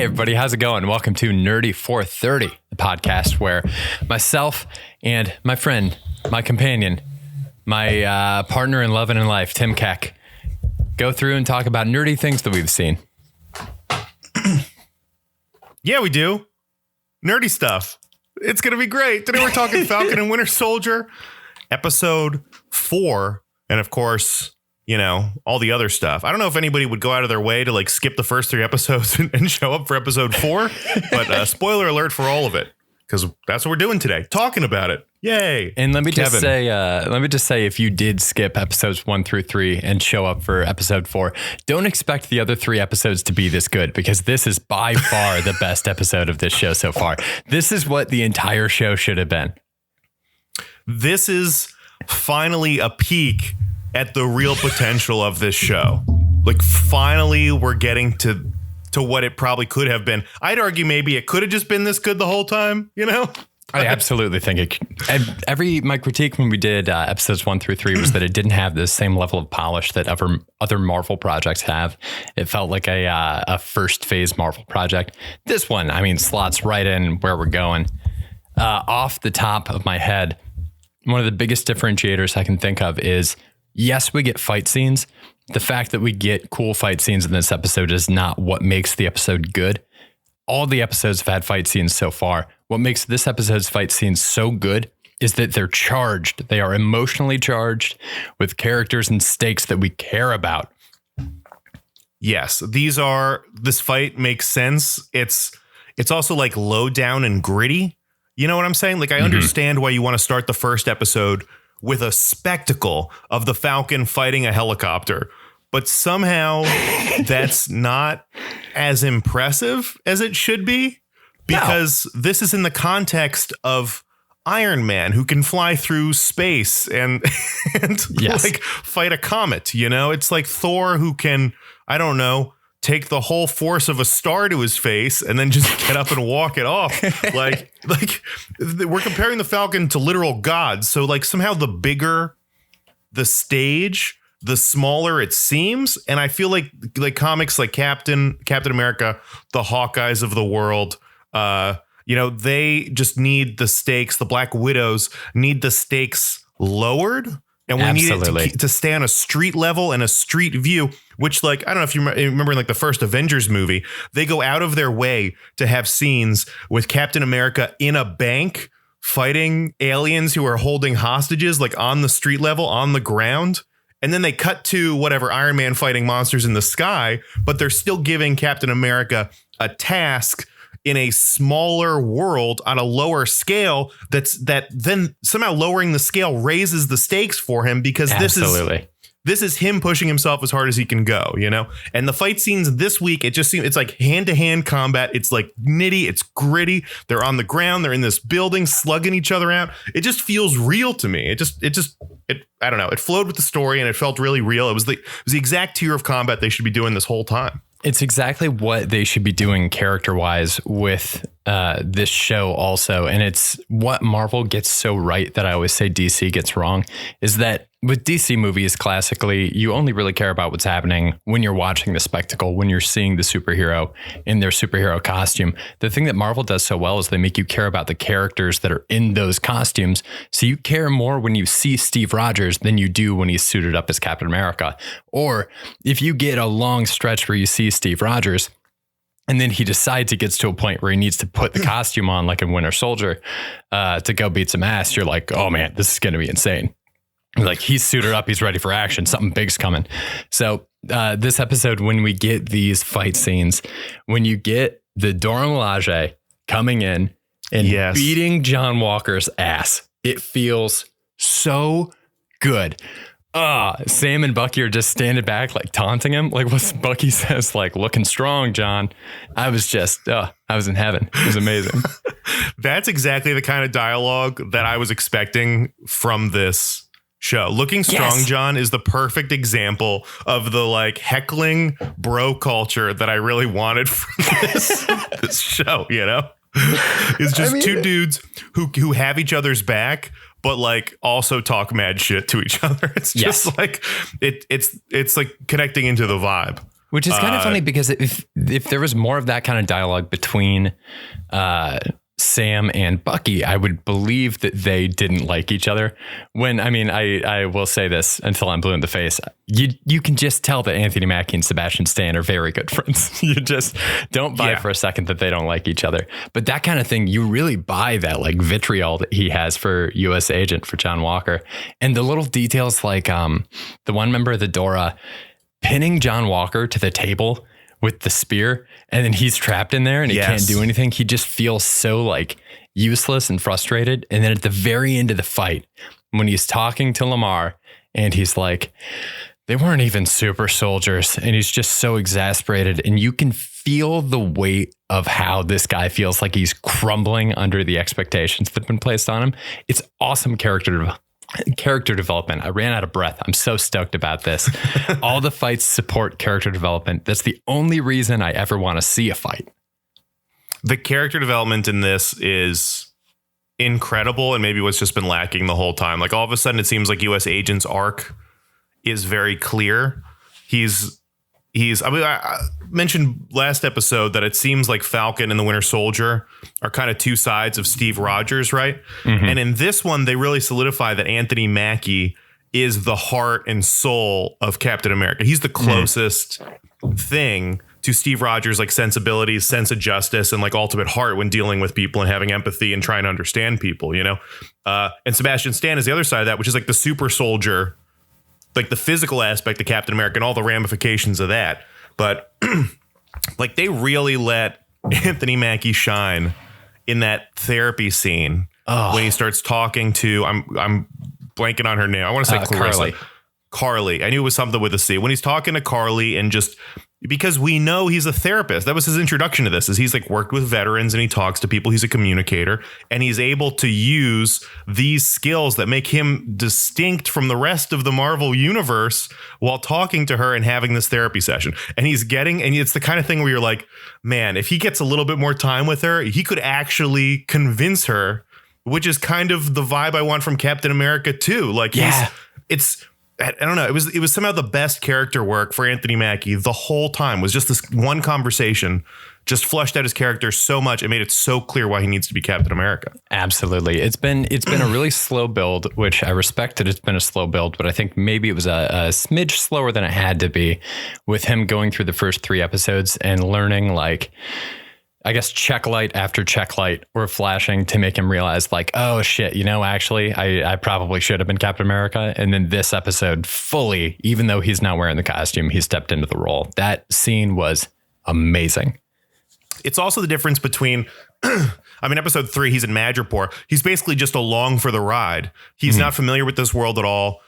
everybody, how's it going? Welcome to Nerdy 430, the podcast where myself and my friend, my companion, my partner in love and in life, Tim Keck, go through and talk about nerdy things that we've seen. Yeah, we do. Nerdy stuff. It's going to be great. Today we're talking Falcon and Winter Soldier, episode 4. And of course, you know, all the other stuff. I don't know if anybody would go out of their way to like skip the first 3 episodes and show up for episode 4. But spoiler alert for all of it, because that's what we're doing today. Talking about it. Yay. And let me just say, if you did skip episodes 1 through 3 and show up for episode 4, don't expect the other 3 episodes to be this good, because this is by far the best episode of this show so far. This is what the entire show should have been. This is finally a peek at the real potential of this show. Like, finally, we're getting to what it probably could have been. I'd argue maybe it could have just been this good the whole time, you know? I absolutely think it. My critique when we did episodes 1 through 3 was that it didn't have the same level of polish that other Marvel projects have. It felt like a first phase Marvel project. This one, I mean, slots right in where we're going. Off the top of my head, one of the biggest differentiators I can think of is, yes, we get fight scenes. The fact that we get cool fight scenes in this episode is not what makes the episode good. All the episodes have had fight scenes so far. What makes this episode's fight scenes so good is that they're charged. They are emotionally charged with characters and stakes that we care about. Yes, this fight makes sense. It's also like low down and gritty. You know what I'm saying? Like, I understand why you want to start the first episode with a spectacle of the Falcon fighting a helicopter, but somehow that's not as impressive as it should be, because this is in the context of Iron Man, who can fly through space and like fight a comet. You know, it's like Thor, who can, I don't know, take the whole force of a star to his face and then just get up and walk it off. like we're comparing the Falcon to literal gods. So like somehow the bigger the stage, the smaller it seems. And I feel like comics like Captain America, the Hawkeyes of the world, you know, they just need the stakes. The Black Widows need the stakes lowered. And we need it to stay on a street level and a street view, which, like, I don't know if you remember in like the first Avengers movie, they go out of their way to have scenes with Captain America in a bank fighting aliens who are holding hostages, like on the street level, on the ground. And then they cut to whatever, Iron Man fighting monsters in the sky, but they're still giving Captain America a task in a smaller world on a lower scale. That then somehow lowering the scale raises the stakes for him, because this is him pushing himself as hard as he can go, you know? And the fight scenes this week, it's like hand-to-hand combat. It's like nitty, it's gritty. They're on the ground, they're in this building slugging each other out. It just feels real to me. It I don't know. It flowed with the story and it felt really real. It was the exact tier of combat they should be doing this whole time. It's exactly what they should be doing character-wise with this show also. And it's what Marvel gets so right that I always say DC gets wrong, is that with DC movies, classically, you only really care about what's happening when you're watching the spectacle, when you're seeing the superhero in their superhero costume. The thing that Marvel does so well is they make you care about the characters that are in those costumes. So you care more when you see Steve Rogers than you do when he's suited up as Captain America. Or if you get a long stretch where you see Steve Rogers, and then he decides he gets to a point where he needs to put the costume on, like in Winter Soldier, to go beat some ass, you're like, oh man, this is going to be insane. Like, he's suited up, he's ready for action, something big's coming. So this episode, when we get these fight scenes, when you get the Dora Milaje coming in and beating John Walker's ass, it feels so good. Sam and Bucky are just standing back, like taunting him. Like what Bucky says, like, looking strong, John. I was in heaven. It was amazing. That's exactly the kind of dialogue that I was expecting from this show. Looking strong, John, is the perfect example of the like heckling bro culture that I really wanted from this show, you know? It's just two dudes who have each other's back, but like also talk mad shit to each other. It's just like it's like connecting into the vibe. Which is kind of funny because if there was more of that kind of dialogue between Sam and Bucky, I would believe that they didn't like each other. I will say this until I'm blue in the face. You can just tell that Anthony Mackie and Sebastian Stan are very good friends. You just don't buy for a second that they don't like each other. But that kind of thing, you really buy that like vitriol that he has for U.S. Agent, for John Walker. And the little details like the one member of the Dora pinning John Walker to the table with the spear, and then he's trapped in there and he can't do anything. He just feels so like useless and frustrated. And then at the very end of the fight, when he's talking to Lamar and he's like, they weren't even super soldiers, and he's just so exasperated, and you can feel the weight of how this guy feels like he's crumbling under the expectations that have been placed on him. It's awesome character development. I ran out of breath. I'm so stoked about this. All the fights support character development. That's the only reason I ever want to see a fight. The character development in this is incredible, and maybe what's just been lacking the whole time. Like all of a sudden it seems like US Agent's arc is very clear. I mentioned last episode that it seems like Falcon and the Winter Soldier are kind of two sides of Steve Rogers, right? Mm-hmm. And in this one, they really solidify that Anthony Mackie is the heart and soul of Captain America. He's the closest thing to Steve Rogers' like sensibilities, sense of justice, and like ultimate heart when dealing with people and having empathy and trying to understand people, you know? And Sebastian Stan is the other side of that, which is like the super soldier, like the physical aspect of Captain America and all the ramifications of that. But like they really let Anthony Mackie shine in that therapy scene when he starts talking to, I'm blanking on her name. I want to say Clarissa. Carly. I knew it was something with a C. When he's talking to Carly and just because we know he's a therapist. That was his introduction to this, is he's like worked with veterans and he talks to people. He's a communicator and he's able to use these skills that make him distinct from the rest of the Marvel universe while talking to her and having this therapy session. And it's the kind of thing where you're like, man, if he gets a little bit more time with her, he could actually convince her, which is kind of the vibe I want from Captain America too. Like I don't know. It was somehow the best character work for Anthony Mackie the whole time. Was just this one conversation just fleshed out his character so much. It made it so clear why he needs to be Captain America. Absolutely. It's been a really slow build, which I respect that it's been a slow build, but I think maybe it was a smidge slower than it had to be with him going through the first 3 episodes and learning like, I guess check light after check light were flashing to make him realize like, oh shit, actually I probably should have been Captain America. And then this episode fully, even though he's not wearing the costume, he stepped into the role. That scene was amazing. It's also the difference between, episode 3, he's in Madripoor. He's basically just along for the ride. He's not familiar with this world at all.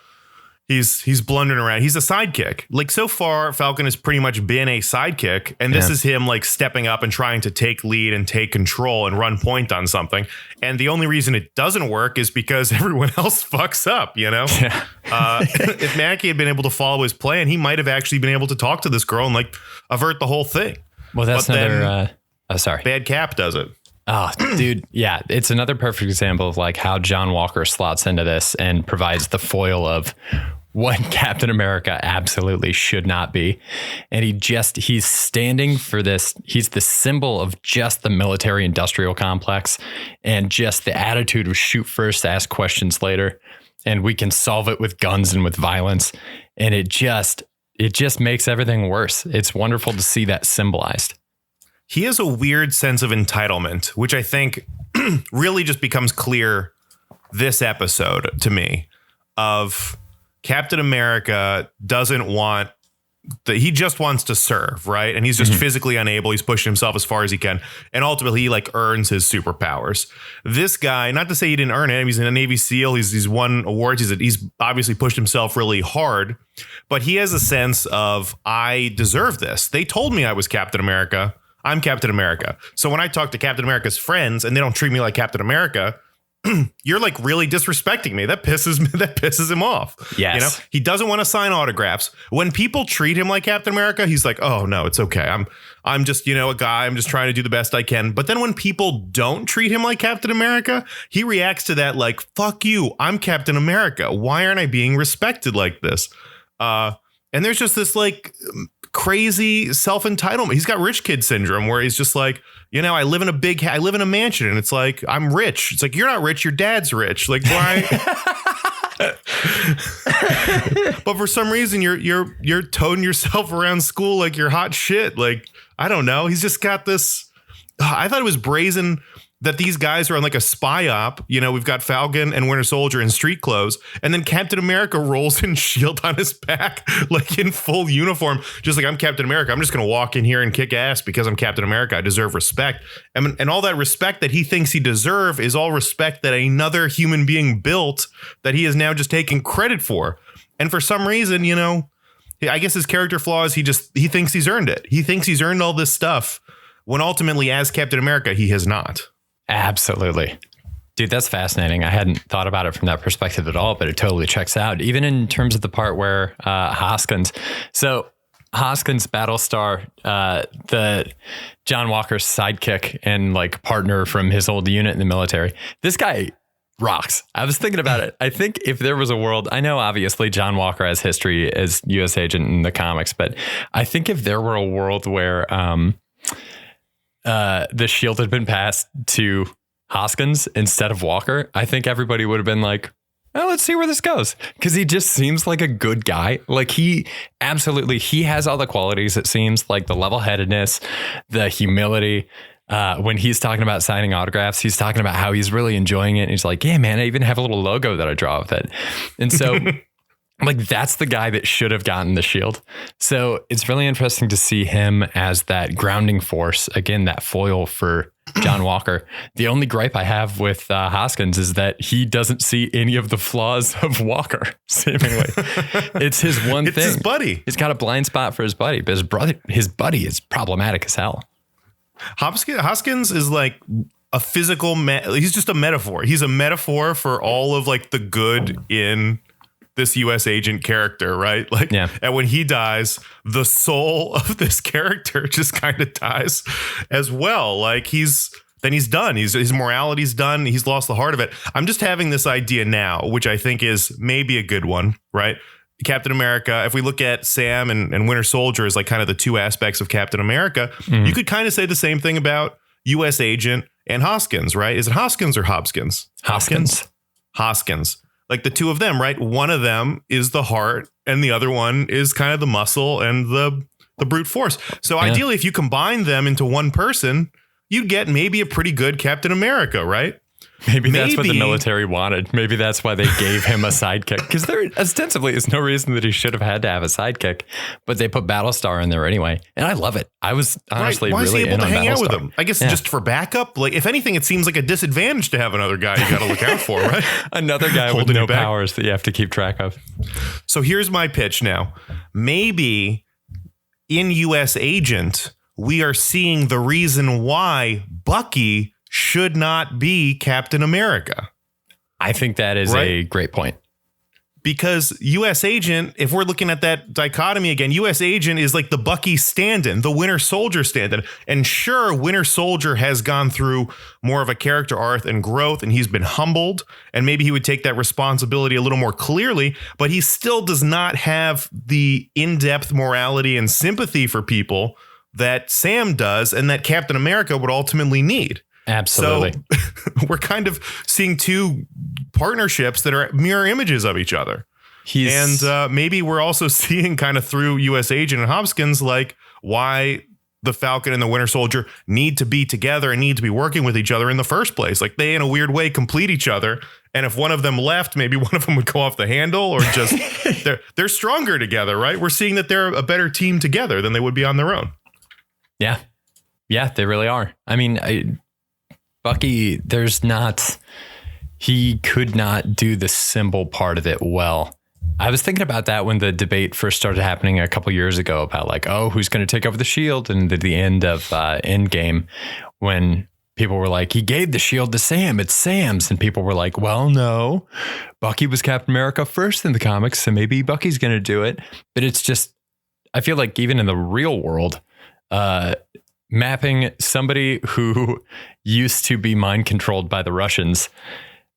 He's blundering around. He's a sidekick. Like so far, Falcon has pretty much been a sidekick. And this is him like stepping up and trying to take lead and take control and run point on something. And the only reason it doesn't work is because everyone else fucks up, Yeah. If Mackie had been able to follow his plan, he might have actually been able to talk to this girl and like avert the whole thing. Well, that's another. Bad Cap does it. Oh, dude. Yeah. It's another perfect example of like how John Walker slots into this and provides the foil of what Captain America absolutely should not be. And he's standing for this. He's the symbol of just the military industrial complex and just the attitude of shoot first, ask questions later. And we can solve it with guns and with violence. And it just makes everything worse. It's wonderful to see that symbolized. He has a weird sense of entitlement, which I think really just becomes clear this episode to me, of Captain America doesn't want he just wants to serve, right? And he's just physically unable. He's pushing himself as far as he can. And ultimately he like earns his superpowers. This guy, not to say he didn't earn it. He's in a Navy SEAL. He's won awards. He's obviously pushed himself really hard, but he has a sense of, I deserve this. They told me I was Captain America. I'm Captain America. So when I talk to Captain America's friends and they don't treat me like Captain America, you're like really disrespecting me. That pisses him off. Yes. He doesn't want to sign autographs. When people treat him like Captain America, he's like, oh no, it's okay. I'm just, a guy. I'm just trying to do the best I can. But then when people don't treat him like Captain America, he reacts to that like, fuck you. I'm Captain America. Why aren't I being respected like this? And there's just this like crazy self-entitlement. He's got rich kid syndrome where he's just like, I live in a mansion and it's like, I'm rich. It's like, you're not rich. Your dad's rich. Like, why? But for some reason you're toting yourself around school like you're hot shit. Like, I don't know. He's just got this. I thought it was brazen that these guys are on like a spy op. We've got Falcon and Winter Soldier in street clothes, and then Captain America rolls in shield on his back, like in full uniform, just like, I'm Captain America. I'm just going to walk in here and kick ass because I'm Captain America. I deserve respect. And all that respect that he thinks he deserves is all respect that another human being built that he is now just taking credit for. And for some reason, I guess his character flaw is he thinks he's earned it. He thinks he's earned all this stuff when ultimately, as Captain America, he has not. Absolutely. Dude, that's fascinating. I hadn't thought about it from that perspective at all, but it totally checks out. Even in terms of the part where Hoskins. So Hoskins, Battlestar, the John Walker's sidekick and like partner from his old unit in the military. This guy rocks. I was thinking about it. I think if there was a world, I know obviously John Walker has history as U.S. agent in the comics, but I think if there were a world where the shield had been passed to Hoskins instead of Walker, I think everybody would have been like, well, let's see where this goes. Because he just seems like a good guy. Like he has all the qualities, it seems, like the level-headedness, the humility. When he's talking about signing autographs, he's talking about how he's really enjoying it. And he's like, yeah, man, I even have a little logo that I draw with it. And so like, that's the guy that should have gotten the shield. So it's really interesting to see him as that grounding force. Again, that foil for John Walker. The only gripe I have with Hoskins is that he doesn't see any of the flaws of Walker, seemingly. It's his one thing. It's his buddy. He's got a blind spot for his buddy, but his buddy is problematic as hell. Hoskins is like a physical, he's just a metaphor. He's a metaphor for all of like the good in this U.S. agent character, right? Like, yeah. And when he dies, the soul of this character just kind of dies as well. Like he's done. His morality's done. He's lost the heart of it. I'm just having this idea now, which I think is maybe a good one, right? Captain America, if we look at Sam and Winter Soldier as like kind of the two aspects of Captain America, you could kind of say the same thing about U.S. agent and Hoskins, right? Is it Hoskins or Hopkins? Hoskins. Like the two of them, right? One of them is the heart and the other one is kind of the muscle and the brute force. So ideally, if you combine them into one person, you'd get maybe a pretty good Captain America, right? Maybe that's what the military wanted. Maybe that's why they gave him a sidekick, because there ostensibly is no reason that he should have had to have a sidekick, but they put Battlestar in there anyway. And I love it. I was honestly Why really is he able to hang out with him? I guess just for backup. Like if anything, it seems like a disadvantage to have another guy you got to look out for, right? Another guy with no powers that you have to keep track of. So here's my pitch now. Maybe in U.S. Agent, we are seeing the reason why Bucky should not be Captain America. I think that is a great point. Because U.S. Agent, if we're looking at that dichotomy again, U.S. Agent is like the Bucky stand-in, the Winter Soldier stand-in. And sure, Winter Soldier has gone through more of a character arc and growth, and he's been humbled, and maybe he would take that responsibility a little more clearly, but he still does not have the in-depth morality and sympathy for people that Sam does and that Captain America would ultimately need. Absolutely. So we're kind of seeing two partnerships that are mirror images of each other. And maybe we're also seeing kind of through U.S. Agent and Hopkins, like why the Falcon and the Winter Soldier need to be together and need to be working with each other in the first place. Like they, in a weird way, complete each other. And if one of them left, maybe one of them would go off the handle or just they're stronger together, right? We're seeing that they're a better team together than they would be on their own. Yeah. Yeah, they really are. I mean, Bucky, he could not do the symbol part of it well. I was thinking about that when the debate first started happening a couple years ago about like, oh, who's going to take over the shield? And at the end of Endgame, when people were like, he gave the shield to Sam, it's Sam's. And people were like, well, no, Bucky was Captain America first in the comics, so maybe Bucky's going to do it. But it's just, I feel like even in the real world, mapping somebody who used to be mind controlled by the Russians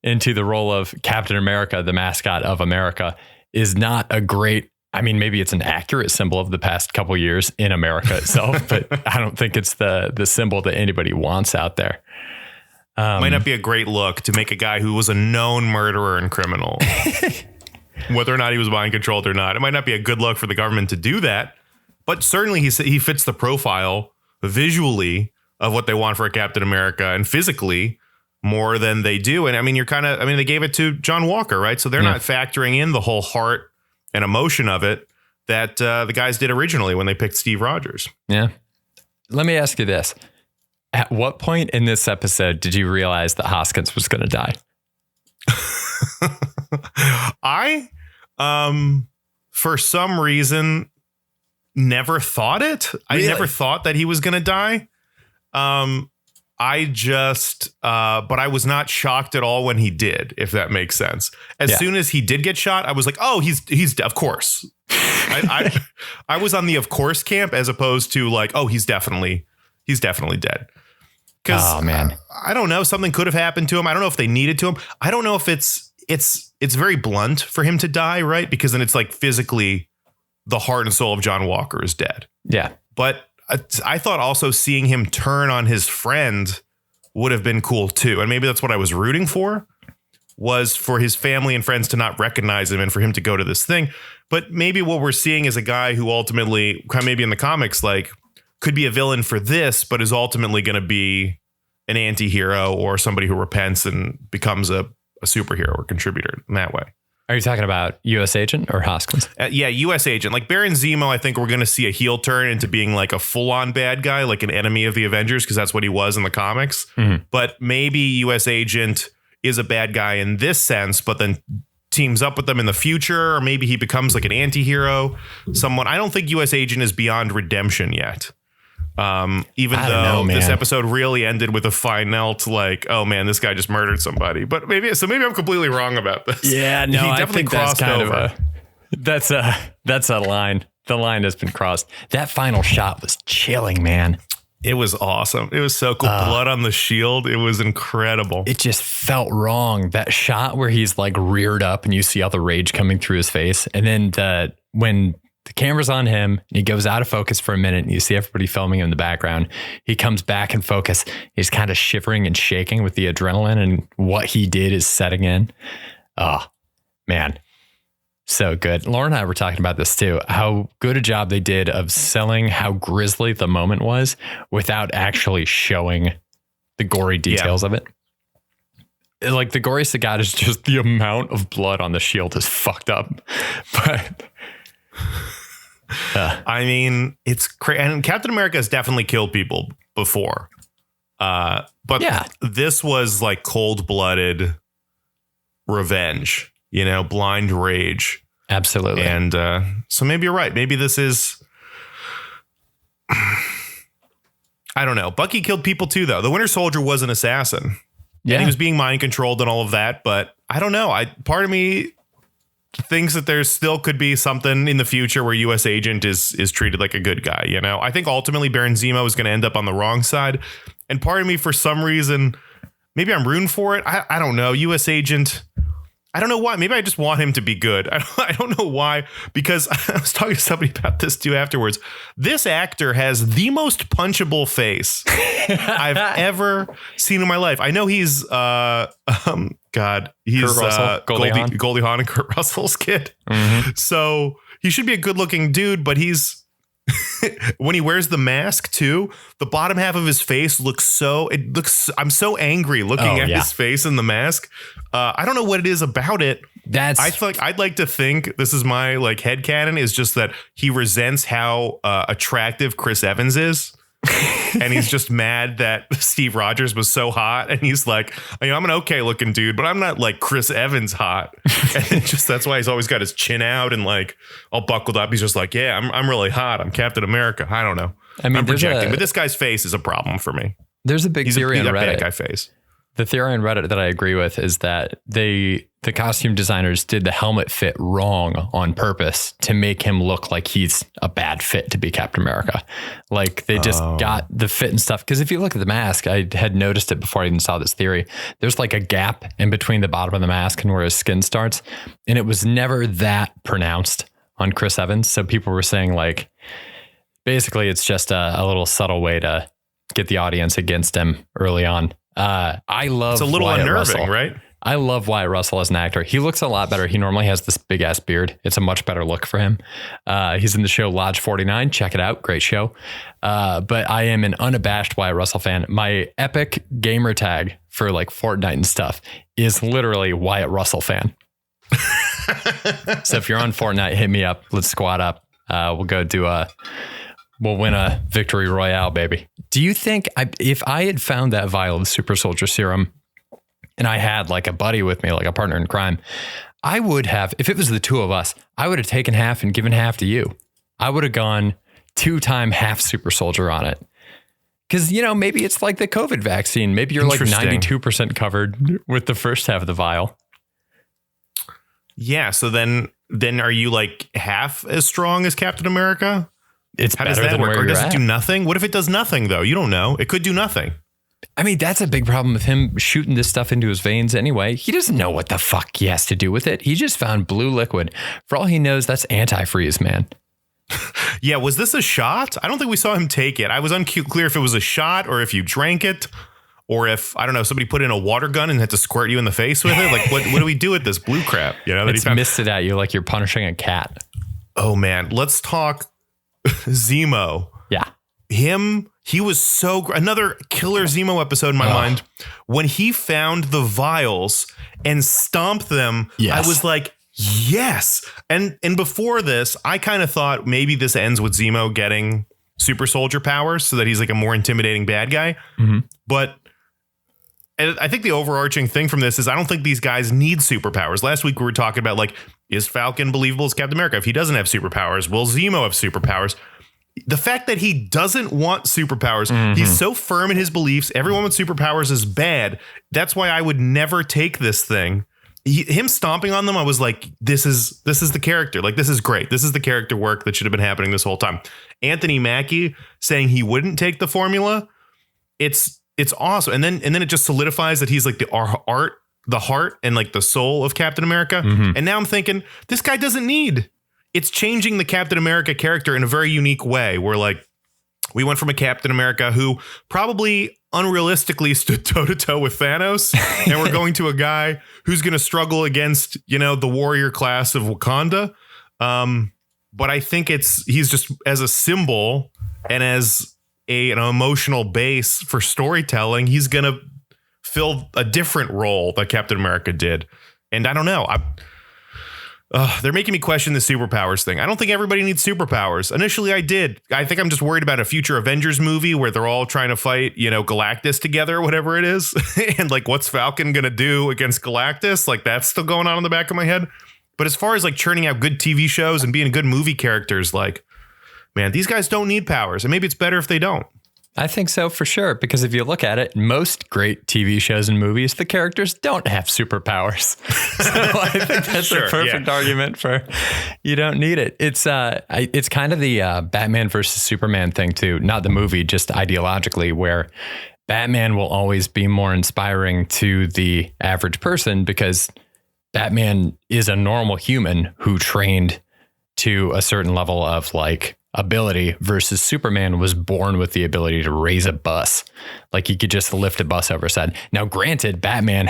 into the role of Captain America, the mascot of America, is not a great I mean, maybe it's an accurate symbol of the past couple years in America itself, but I don't think it's the symbol that anybody wants out there. Might not be a great look to make a guy who was a known murderer and criminal, whether or not he was mind controlled or not. It might not be a good look for the government to do that, but certainly he fits the profile visually of what they want for a Captain America, and physically more than they do. And I mean, they gave it to John Walker, right? So they're not factoring in the whole heart and emotion of it that the guys did originally when they picked Steve Rogers. Yeah. Let me ask you this. At what point in this episode did you realize that Hoskins was going to die? I, for some reason, never thought it. Really? I never thought that he was going to die. I just, but I was not shocked at all when he did, if that makes sense. As soon as he did get shot, I was like, oh, he's of course. I was on the of course camp as opposed to like, oh, he's definitely dead. Because I don't know, something could have happened to him. I don't know if they needed to him. I don't know if it's very blunt for him to die, right? Because then it's like physically the heart and soul of John Walker is dead. Yeah. But I thought also seeing him turn on his friend would have been cool too. And maybe that's what I was rooting for, was for his family and friends to not recognize him and for him to go to this thing. But maybe what we're seeing is a guy who ultimately, maybe in the comics, like could be a villain for this, but is ultimately going to be an anti-hero or somebody who repents and becomes a superhero or contributor in that way. Are you talking about U.S. Agent or Hoskins? Yeah, U.S. Agent. Like Baron Zemo, I think we're going to see a heel turn into being like a full-on bad guy, like an enemy of the Avengers, because that's what he was in the comics. Mm-hmm. But maybe U.S. Agent is a bad guy in this sense, but then teams up with them in the future, or maybe he becomes like an anti-hero. I don't think U.S. Agent is beyond redemption yet. Even though this episode really ended with a final like, oh man, this guy just murdered somebody. But maybe I'm completely wrong about this. Yeah, no, he definitely crossed over. That's a line. The line has been crossed. That final shot was chilling, man. It was awesome. It was so cool. Blood on the shield. It was incredible. It just felt wrong. That shot where he's like reared up and you see all the rage coming through his face. And then when the camera's on him and he goes out of focus for a minute and you see everybody filming him in the background. He comes back in focus. He's kind of shivering and shaking with the adrenaline, and what he did is setting in. Oh, man. So good. Lauren and I were talking about this too, how good a job they did of selling how grisly the moment was without actually showing the gory details of it. Like the goriest it got is just the amount of blood on the shield is fucked up. But I mean, it's crazy. And Captain America has definitely killed people before. But this was like cold-blooded revenge, blind rage. Absolutely. And so maybe you're right. Maybe this is, I don't know. Bucky killed people too, though. The Winter Soldier was an assassin. Yeah. And he was being mind controlled and all of that. But I don't know. Part of me thinks that there still could be something in the future where U.S. Agent is treated like a good guy. I think ultimately Baron Zemo is going to end up on the wrong side. And part of me, for some reason, maybe I'm rooting for it. I don't know. U.S. Agent, I don't know why. Maybe I just want him to be good. I don't know why, because I was talking to somebody about this too afterwards. This actor has the most punchable face I've ever seen in my life. I know he's he's Goldie Hawn and Kurt Russell's kid. Mm-hmm. So he should be a good looking dude, but he's when he wears the mask too, the bottom half of his face I'm so angry looking at his face in the mask. I don't know what it is about it. I'd like to think, this is my like headcanon, is just that he resents how attractive Chris Evans is. And he's just mad that Steve Rogers was so hot, and he's like, I'm an okay looking dude, but I'm not like Chris Evans hot. And that's why he's always got his chin out and like all buckled up. He's just like, yeah, I'm really hot. I'm Captain America. I don't know. I mean, I'm projecting, but this guy's face is a problem for me. There's a big theory on Reddit. Bad guy face. The theory on Reddit that I agree with is that the costume designers did the helmet fit wrong on purpose to make him look like he's a bad fit to be Captain America. Like they just got the fit and stuff. Because if you look at the mask, I had noticed it before I even saw this theory. There's like a gap in between the bottom of the mask and where his skin starts. And it was never that pronounced on Chris Evans. So people were saying like, basically it's just a little subtle way to get the audience against him early on. I love it's a little Wyatt unnerving, Russell. right? I love Wyatt Russell as an actor. He looks a lot better. He normally has this big ass beard. It's a much better look for him. He's in the show Lodge 49. Check it out. Great show. But I am an unabashed Wyatt Russell fan. My epic gamer tag for like Fortnite and stuff is literally Wyatt Russell fan. So if you're on Fortnite, hit me up. Let's squad up. We'll go we'll win a victory royale, baby. Do you think if I had found that vial of super soldier serum and I had like a buddy with me, like a partner in crime, I would have, if it was the two of us, I would have taken half and given half to you. I would have gone 2-time half super soldier on it. Because, you know, maybe it's like the COVID vaccine. Maybe you're like 92% covered with the first half of the vial. Yeah. So then are you like half as strong as Captain America? How does that work? Or does it do nothing? What if it does nothing, though? You don't know. It could do nothing. I mean, that's a big problem with him shooting this stuff into his veins anyway. He doesn't know what the fuck he has to do with it. He just found blue liquid. For all he knows, that's antifreeze, man. Yeah. Was this a shot? I don't think we saw him take it. I was unclear if it was a shot or if you drank it or if, I don't know, somebody put in a water gun and had to squirt you in the face with it. Like, what do we do with this blue crap? You know, it's missed it at you like you're punishing a cat. Oh, man. Let's talk Zemo. Yeah. He was another killer Zemo episode in my mind. When he found the vials and stomped them, yes. I was like, yes. And before this, I kind of thought maybe this ends with Zemo getting super soldier powers so that he's like a more intimidating bad guy. Mm-hmm. But I think the overarching thing from this is I don't think these guys need superpowers. Last week we were talking about like, is Falcon believable as Captain America? If he doesn't have superpowers, will Zemo have superpowers? The fact that he doesn't want superpowers, he's so firm in his beliefs. Everyone with superpowers is bad. That's why I would never take this thing. Him stomping on them, I was like, this is the character. Like, this is great. This is the character work that should have been happening this whole time. Anthony Mackie saying he wouldn't take the formula. It's awesome. And then it just solidifies that he's like the heart and like the soul of Captain America. Mm-hmm. And now I'm thinking this guy doesn't need. It's changing the Captain America character in a very unique way where like we went from a Captain America who probably unrealistically stood toe to toe with Thanos. And we're going to a guy who's going to struggle against, you know, the warrior class of Wakanda. But I think he's just as a symbol and as an emotional base for storytelling, he's going to fill a different role that Captain America did. And I don't know. They're making me question the superpowers thing. I don't think everybody needs superpowers. Initially, I did. I think I'm just worried about a future Avengers movie where they're all trying to fight, you know, Galactus together or whatever it is. And like, what's Falcon going to do against Galactus? Like, that's still going on in the back of my head. But as far as like churning out good TV shows and being good movie characters, like, man, these guys don't need powers. And maybe it's better if they don't. I think so for sure, because if you look at it, most great TV shows and movies, the characters don't have superpowers. So I think that's a perfect argument for you don't need it. It's kind of the Batman versus Superman thing too, not the movie, just ideologically, where Batman will always be more inspiring to the average person because Batman is a normal human who trained to a certain level of like ability versus Superman was born with the ability to raise a bus. Like he could just lift a bus over his head. Now, granted, Batman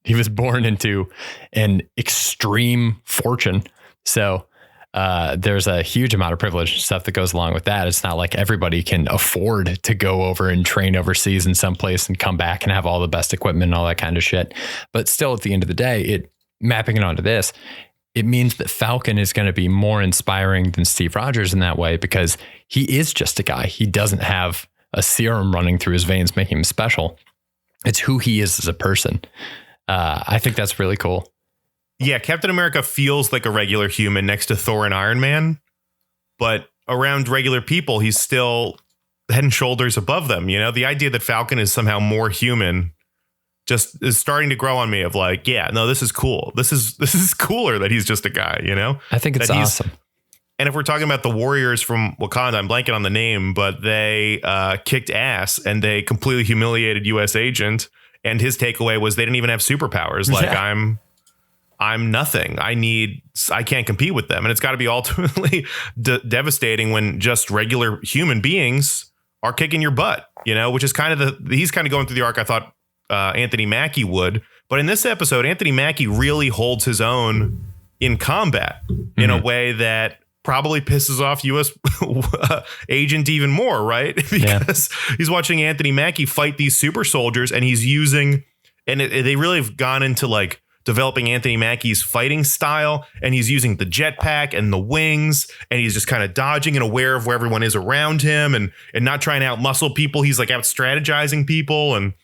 he was born into an extreme fortune. So there's a huge amount of privilege and stuff that goes along with that. It's not like everybody can afford to go over and train overseas in some place and come back and have all the best equipment and all that kind of shit. But still, at the end of the day, mapping it onto this, it means that Falcon is going to be more inspiring than Steve Rogers in that way because he is just a guy. He doesn't have a serum running through his veins making him special. It's who he is as a person. I think that's really cool. Yeah, Captain America feels like a regular human next to Thor and Iron Man, but around regular people, he's still head and shoulders above them. You know, the idea that Falcon is somehow more human just is starting to grow on me of like, yeah, no, this is cool. This is cooler that he's just a guy, you know? I think it's awesome. And if we're talking about the Warriors from Wakanda, I'm blanking on the name, but they kicked ass and they completely humiliated US Agent. And his takeaway was they didn't even have superpowers. Like, yeah. I'm nothing. I can't compete with them. And it's got to be ultimately devastating when just regular human beings are kicking your butt, which is kind of he's kind of going through the arc I thought Anthony Mackie would. But in this episode, Anthony Mackie really holds his own in combat in a way that probably pisses off U.S. agent even more, right? Because he's watching Anthony Mackie fight these super soldiers, and he's using, they really have gone into like developing Anthony Mackie's fighting style, and he's using the jetpack and the wings, and he's just kind of dodging and aware of where everyone is around him, and not trying to outmuscle people. He's like out strategizing people. And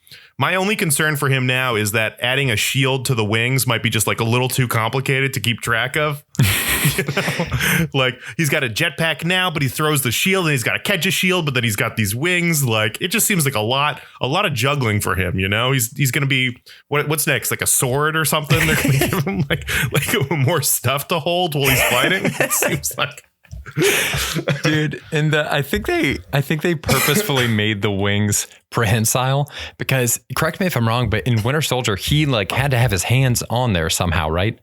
my only concern for him now is that adding a shield to the wings might be just like a little too complicated to keep track of. Like he's got a jetpack now, but he throws the shield, and he's got to catch a shield, but then he's got these wings. Like it just seems like a lot of juggling for him. He's going to be what's next? Like a sword or something? They're going to give him like more stuff to hold while he's fighting. It seems like. Dude, and I think they purposefully made the wings prehensile because, correct me if I'm wrong, but in Winter Soldier he like had to have his hands on there somehow, right?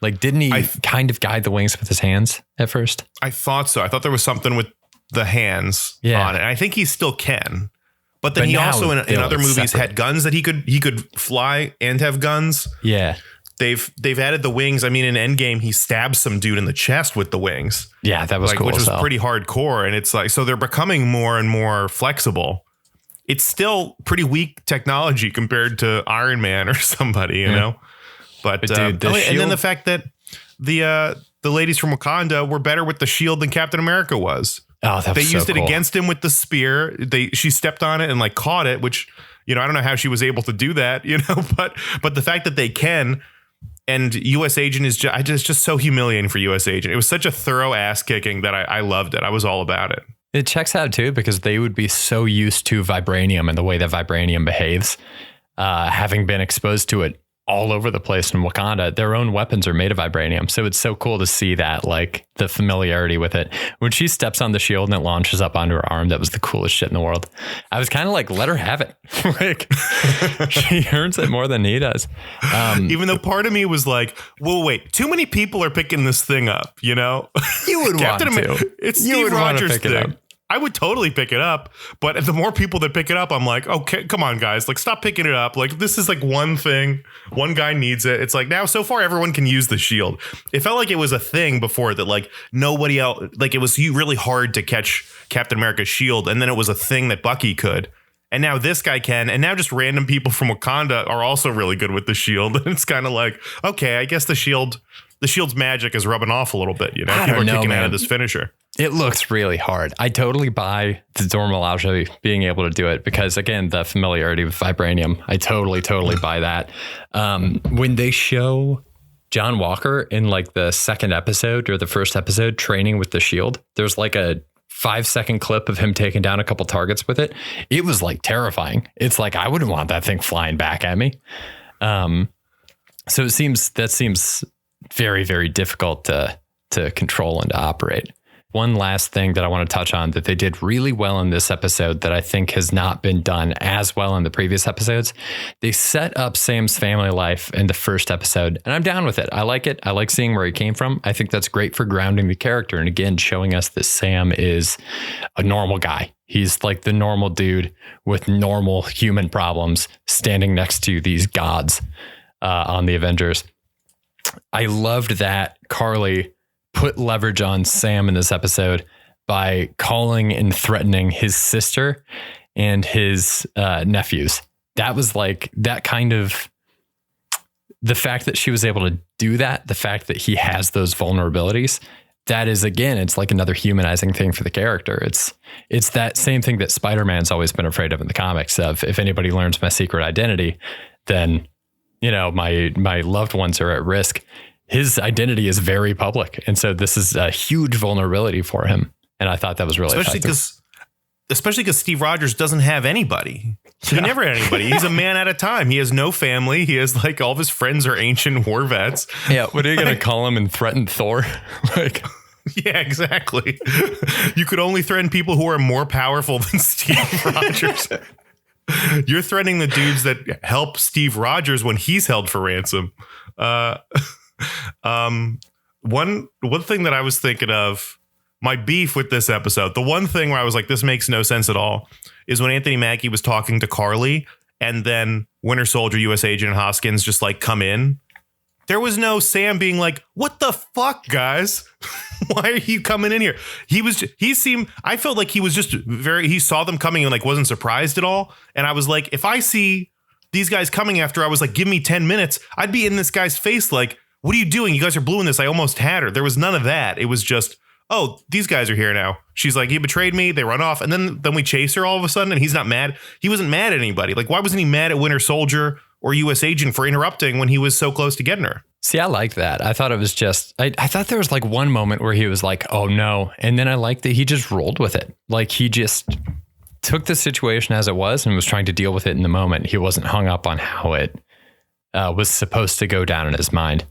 Like didn't he kind of guide the wings with his hands at first? I thought so. I thought there was something with the hands on it. And I think he still can. But then he also in other movies had guns that he could fly and have guns. Yeah. They've added the wings. I mean, in Endgame, he stabs some dude in the chest with the wings. Yeah, that was cool. Which was pretty hardcore. And it's like, so they're becoming more and more flexible. It's still pretty weak technology compared to Iron Man or somebody, you know. But dude, and then the fact that the ladies from Wakanda were better with the shield than Captain America was. Oh, that was They used it against him with the spear. She stepped on it and like caught it, which, I don't know how she was able to do that, but the fact that they can. And U.S. Agent is just so humiliating for U.S. Agent. It was such a thorough ass kicking that I loved it. I was all about it. It checks out, too, because they would be so used to vibranium and the way that vibranium behaves, having been exposed to it all over the place in Wakanda. Their own weapons are made of vibranium. So it's so cool to see that, like the familiarity with it. When she steps on the shield and it launches up onto her arm, that was the coolest shit in the world. I was kind of like, let her have it. Like she earns it more than he does. Even though part of me was like, well, wait, too many people are picking this thing up, You would want to. It's Steve Rogers' thing. I would totally pick it up, but the more people that pick it up, I'm like, okay, come on, guys, like stop picking it up. Like this is like one thing, one guy needs it. It's like now so far everyone can use the shield. It felt like it was a thing before that like nobody else, like it was really hard to catch Captain America's shield, and then it was a thing that Bucky could. And now this guy can, and now just random people from Wakanda are also really good with the shield. And it's kind of like, okay, I guess the shield's magic is rubbing off a little bit, People are kicking out of this finisher. It looks really hard. I totally buy the Dora Milaje being able to do it because, again, the familiarity with vibranium. I totally buy that. When they show John Walker in like the second episode or the first episode training with the shield, there's like a 5-second clip of him taking down a couple targets with it. It was like terrifying. It's like, I wouldn't want that thing flying back at me. So that seems very, very difficult to control and to operate. One last thing that I want to touch on that they did really well in this episode that I think has not been done as well in the previous episodes. They set up Sam's family life in the first episode, and I'm down with it. I like it. I like seeing where he came from. I think that's great for grounding the character. And again, showing us that Sam is a normal guy. He's like the normal dude with normal human problems standing next to these gods on the Avengers. I loved that Carly put leverage on Sam in this episode by calling and threatening his sister and his nephews. That was like that kind of the fact that she was able to do that, the fact that he has those vulnerabilities. That is, again, it's like another humanizing thing for the character. It's that same thing that Spider-Man's always been afraid of in the comics of if anybody learns my secret identity, then, my loved ones are at risk. His identity is very public. And so this is a huge vulnerability for him. And I thought that was really especially because Steve Rogers doesn't have anybody. He never had anybody. He's a man at a time. He has no family. He has like all of his friends are ancient war vets. Yeah. What are you going to call him and threaten Thor? Like, yeah, exactly. You could only threaten people who are more powerful than Steve Rogers. You're threatening the dudes that help Steve Rogers when he's held for ransom. One thing that I was thinking of, my beef with this episode, the one thing where I was like, this makes no sense at all, is when Anthony Mackie was talking to Carly, and then Winter Soldier, U.S. Agent, and Hoskins just like come in. There was no Sam being like, what the fuck, guys? Why are you coming in here? I felt like he was just he saw them coming and like wasn't surprised at all. And I was like, if I see these guys coming after, I was like, give me 10 minutes, I'd be in this guy's face like, what are you doing? You guys are blue in this. I almost had her. There was none of that. It was just, oh, these guys are here now. She's like, he betrayed me. They run off. And then we chase her all of a sudden. And he's not mad. He wasn't mad at anybody. Like, why wasn't he mad at Winter Soldier or U.S. Agent for interrupting when he was so close to getting her? See, I like that. I thought it was just, I thought there was like one moment where he was like, oh no. And then I liked that he just rolled with it. Like he just took the situation as it was and was trying to deal with it in the moment. He wasn't hung up on how it was supposed to go down in his mind.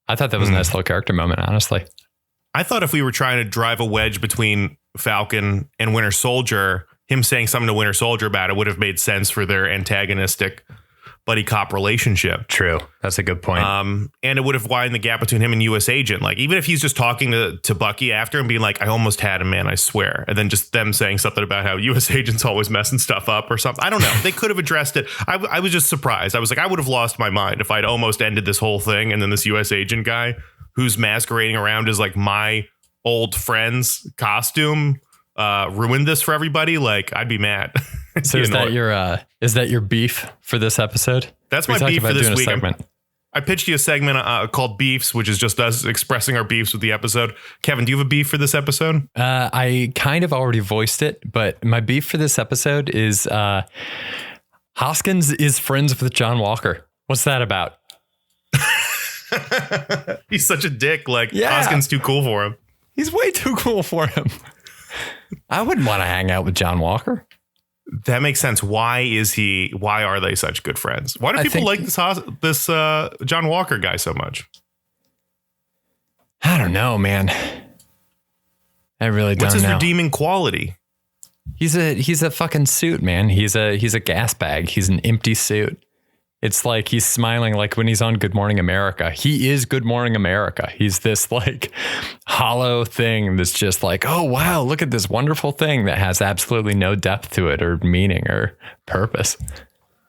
I thought that was a nice little character moment, honestly. I thought if we were trying to drive a wedge between Falcon and Winter Soldier, him saying something to Winter Soldier about it would have made sense for their antagonistic buddy cop relationship. True. That's a good point. And it would have widened the gap between him and U.S. Agent. Like, even if he's just talking to Bucky after and being like, I almost had him, man, I swear. And then just them saying something about how U.S. Agent's always messing stuff up or something. I don't know. They could have addressed it. I was just surprised. I was like, I would have lost my mind if I'd almost ended this whole thing. And then this U.S. Agent guy who's masquerading around as like my old friend's costume ruined this for everybody. Like, I'd be mad. So is that your beef for this episode? That's my beef for this week. I pitched you a segment called Beefs, which is just us expressing our beefs with the episode. Kevin, do you have a beef for this episode? I kind of already voiced it, but my beef for this episode is Hoskins is friends with John Walker. What's that about? He's such a dick. Like, Hoskins too cool for him. He's way too cool for him. I wouldn't want to hang out with John Walker. That makes sense. Why are they such good friends? Why do people like this John Walker guy so much? I don't know, man. I really don't know. What's his redeeming quality? He's a fucking suit, man. He's a gas bag. He's an empty suit. It's like he's smiling like when he's on Good Morning America. He is Good Morning America. He's this like hollow thing that's just like, oh, wow, look at this wonderful thing that has absolutely no depth to it or meaning or purpose.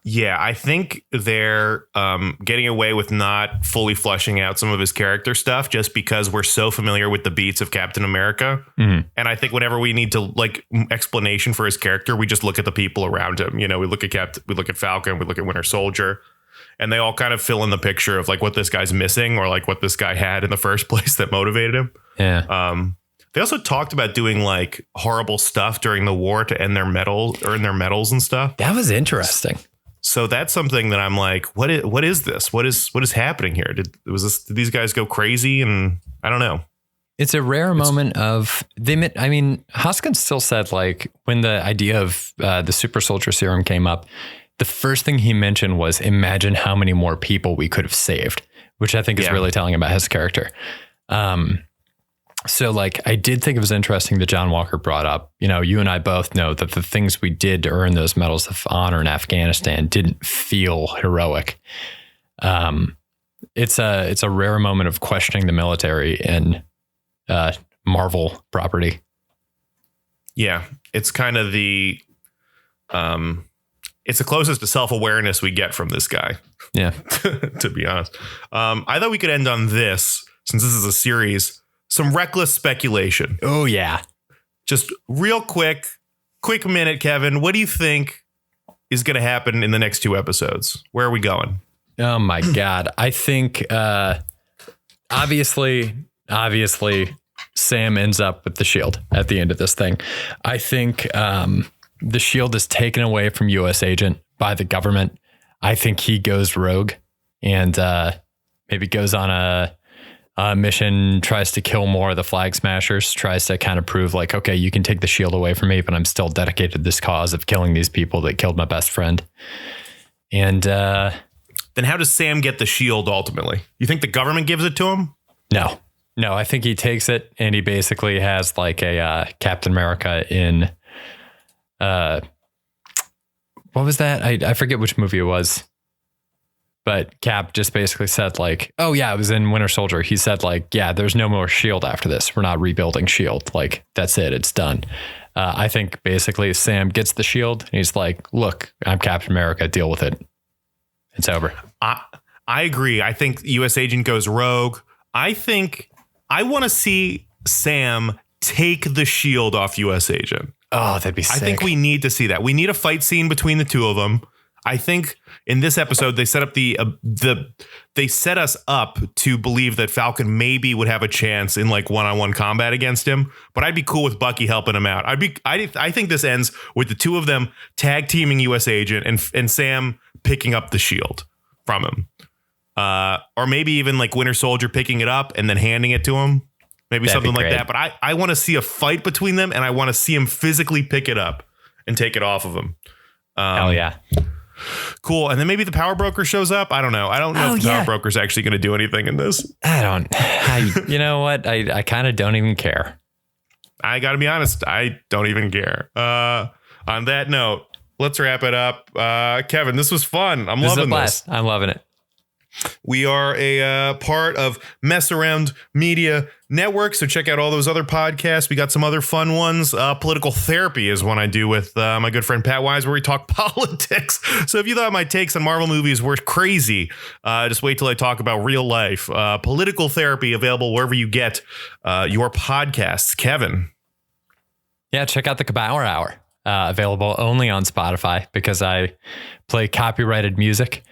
Yeah, I think they're getting away with not fully fleshing out some of his character stuff just because we're so familiar with the beats of Captain America. Mm-hmm. And I think whenever we need to like explanation for his character, we just look at the people around him. You know, we look at Falcon, we look at Winter Soldier, and they all kind of fill in the picture of like what this guy's missing or like what this guy had in the first place that motivated him. Yeah. They also talked about doing like horrible stuff during the war to earn their medals and stuff. That was interesting. So that's something that I'm like, what is this? What is happening here? Did these guys go crazy? And I don't know. It's a rare moment of Hoskins still said like when the idea of the super soldier serum came up, the first thing he mentioned was imagine how many more people we could have saved, which I think is really telling about his character. So like, I did think it was interesting that John Walker brought up, you know, you and I both know that the things we did to earn those medals of honor in Afghanistan didn't feel heroic. It's a rare moment of questioning the military in Marvel property. Yeah, it's kind of it's the closest to self-awareness we get from this guy. Yeah, to be honest. I thought we could end on this, since this is a series. Some reckless speculation. Oh, yeah. Just real quick minute, Kevin. What do you think is going to happen in the next 2 episodes? Where are we going? Oh, my God. I think, obviously, Sam ends up with the shield at the end of this thing. I think the shield is taken away from U.S. Agent by the government. I think he goes rogue and maybe goes on a mission, tries to kill more of the Flag Smashers, tries to kind of prove like, okay, you can take the shield away from me, but I'm still dedicated to this cause of killing these people that killed my best friend. And then how does Sam get the shield ultimately? You think the government gives it to him? No, I think he takes it and he basically has like a Captain America in what was that? I forget which movie it was. But Cap just basically said like, oh yeah, it was in Winter Soldier. He said like, yeah, there's no more Shield after this. We're not rebuilding Shield. Like that's it. It's done. I think basically Sam gets the shield and he's like, look, I'm Captain America. Deal with it. It's over. I agree. I think U.S. Agent goes rogue. I think I want to see Sam take the shield off U.S. Agent. Oh, that'd be sick. I think we need to see that. We need a fight scene between the two of them. I think in this episode they set up they set us up to believe that Falcon maybe would have a chance in like one-on-one combat against him, but I'd be cool with Bucky helping him out. I think this ends with the two of them tag teaming US Agent and Sam picking up the shield from him. Or maybe even like Winter Soldier picking it up and then handing it to him. Maybe that'd something like that. But I want to see a fight between them and I want to see him physically pick it up and take it off of him. Hell yeah. Cool. And then maybe the power broker shows up. I don't know. I don't know if the power broker's actually going to do anything in this. You know what? I kind of don't even care. I got to be honest. I don't even care. On that note, let's wrap it up. Kevin, this was fun. I'm loving this. I'm loving it. We are a part of Mess Around Media Network, so check out all those other podcasts. We got some other fun ones. Political Therapy is one I do with my good friend Pat Wise, where we talk politics. So if you thought my takes on Marvel movies were crazy, just wait till I talk about real life. Political Therapy, available wherever you get your podcasts. Kevin. Yeah, check out the Kabauer Hour. Available only on Spotify because I play copyrighted music.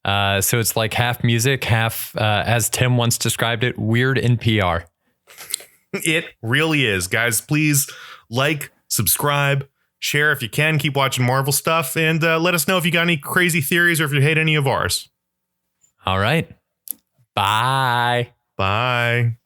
So it's like half music, half, as Tim once described it, weird NPR. It really is. Guys, please like, subscribe, share if you can. Keep watching Marvel stuff and let us know if you got any crazy theories or if you hate any of ours. All right. Bye. Bye.